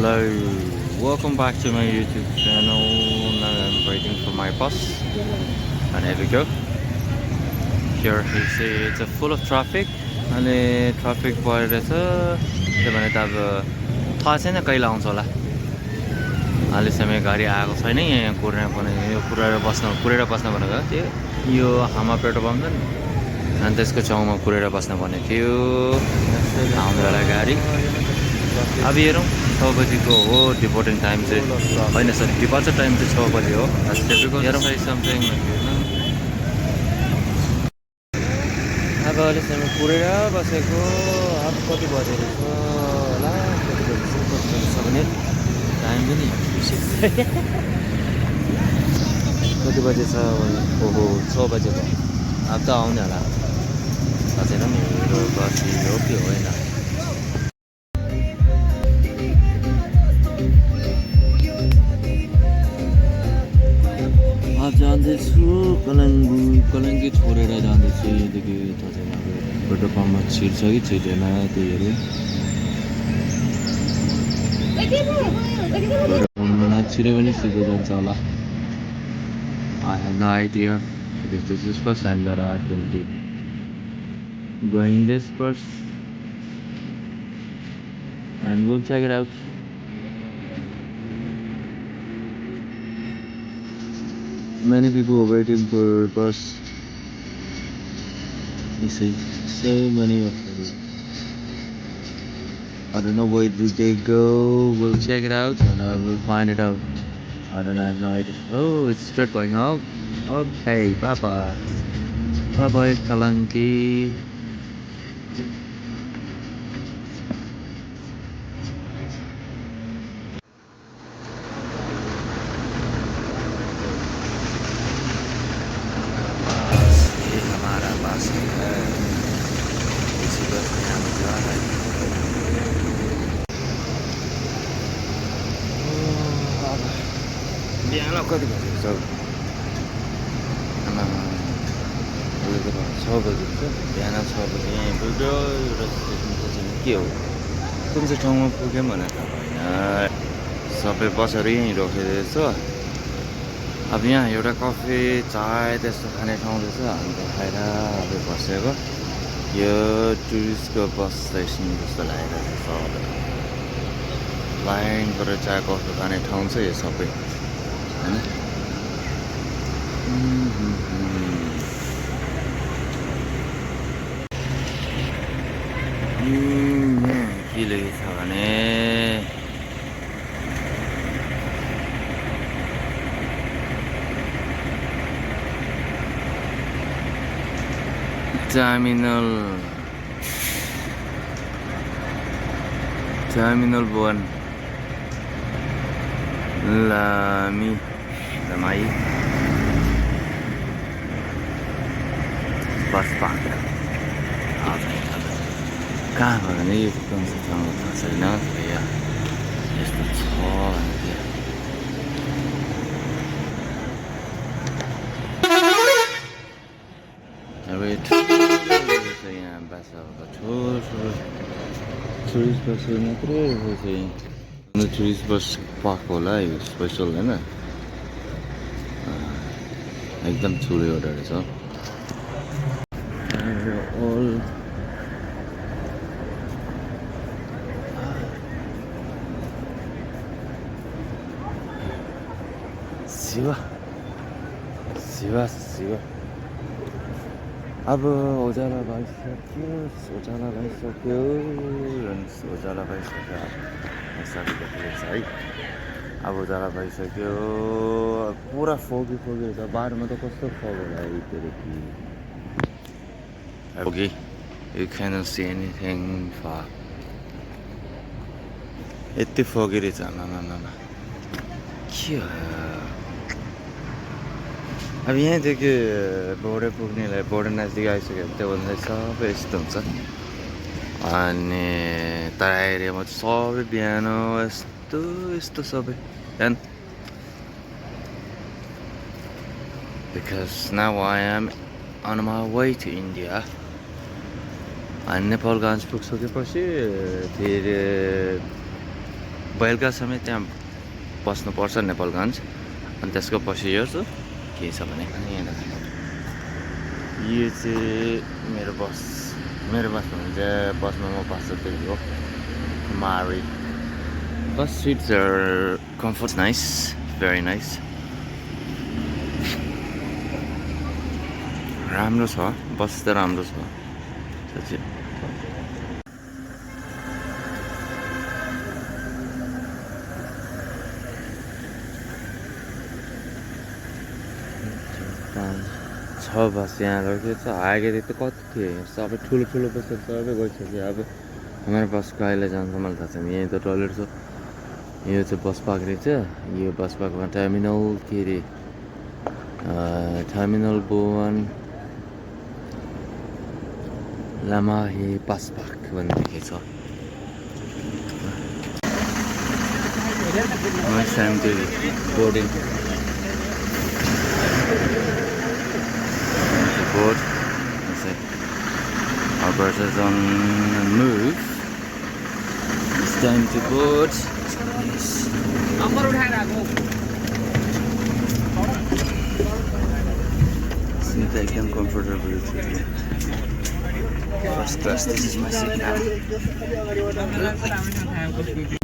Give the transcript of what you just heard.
Hello, welcome back to my YouTube channel. Now I'm waiting for my bus, and here we go. Here you see it's full of traffic, and the traffic भएर छ त्यो भने त अब थाहा छैन कहिले आउँछ होला अहिलेसम्म गाडी आएको छैन यहाँ कुरेर बस्न भनेको त्यो यो हामा पेट्रोल पम्प छ नि अनि त्यसको छेउमा कुरेर बस्न पर्ने थियो आउँदै होला गाडी अब हेरौँ 6 बजीको हो डिपोर्टिङ टाइम चाहिँ होइन सरी डिपार्चर टाइम चाहिँ 6 बजी हो हेरौँ समथिङ अब अहिलेसम्म कुरेर बसेको अब कति बजेको छ होला कति बजेछ भने टाइम पनि कति बजे छ ओहो 6 बजे भयो अब त आउने होला थाहा छैन मेरो बस हो कि होइन अब जाँदैछु कलङ्गी छोडेर जाँदैछु यहाँदेखि थाहा छैन अब पेट्रोल पम्पमा छिर्छ कि छिर्दैन त्यही हेरौँ पेट्रोल पम्पमा छिर्यो भने सिधै जान्छ होला I have no idea because this is first time that I will be going this bus and we'll check it out. Many people are waiting for bus. You see, so many of them. I don't know where do they go. We'll check it out and I will find it out. I don't have no idea. Oh, it's straight going up. Okay, bye bye. Bye bye, Kalanki. ये हमारा बस है इसी बस में हम जा रहे हैं बिहान कति बजेको छ आमा 6 बजेको छ बिहान 6 बजे यहाँ पुग्यो एउटा स्टेसन खोज्नु के हो कुन चाहिँ ठाउँमा पुग्यौँ भनेर थाहा भएन सबै बसहरू यहीँ रोकिरहेछ अब यहाँ एउटा कफी चाय त्यस्तो खाने ठाउँ रहेछ अन्त खाएर अब बसेको यो टुरिस्टको बस स्टेसन जस्तो लागिरहेको छ लाइनबाट चाय कफी खाने ठाउँ चाहिँ यो सबै होइन के लेखेको छ भने Terminal 1 Lamai bus park कहाँ भयो भने यो कुन चाहिँ ठाउँ थाहा छैन यस्तो छ अब यहाँ बसहरूको ठुलो टुरिस्ट बसहरू मात्रै रहेछ यहाँ टुरिस्ट बस पाएको होला यो स्पेसल होइन एकदम ठुलो एउटा रहेछ अल शिवा अब उजाला भइसक्यो है अब उजाला भइसक्यो पुरा फोगी रहेछ बाटोमा त कस्तो फग होला Okay, you cannot see anything far. यति फोगी रहेछ आमा के अब यहाँदेखि बोर्डर पुग्नेलाई बोर्डर नजिक आइसक्यो भने त्यो भन्दा सबै यस्तो हुन्छ अनि तर एरियामा चाहिँ सबै बिहान यस्तो सबै and because now I am on my way to India अनि नेपालगञ्ज पुगिसकेपछि फेरि बेलुका समेत त्यहाँ बस्नुपर्छ नेपालगञ्ज अनि त्यसको पछि हेर्छु के छ भने यो चाहिँ मेरो बस भन्नु चाहिँ बसमा म बस्छ त्यही हो मारी bus seats are comfort nice very nice राम्रो छ बस त राम्रो छ साँच्चै छ बस यहाँ लगेको छ आगे त कति थियो सबै ठुलो बस सबै गइसक्यो अब हाम्रो बस कहिले जान्छ मलाई थाहा छैन यहीँ त टोइलेट छ यो चाहिँ बस पार्क रहेछ यो बस पार्कमा टर्मिनल के अरे टर्मिनल बोवन लामाहे बस पार्क भन्ने लेखेको छ It's time to boarding. The board. That's it. Our bus is on the move. It's time to board. Seems like I'm comfortable. First class. This is my seat now.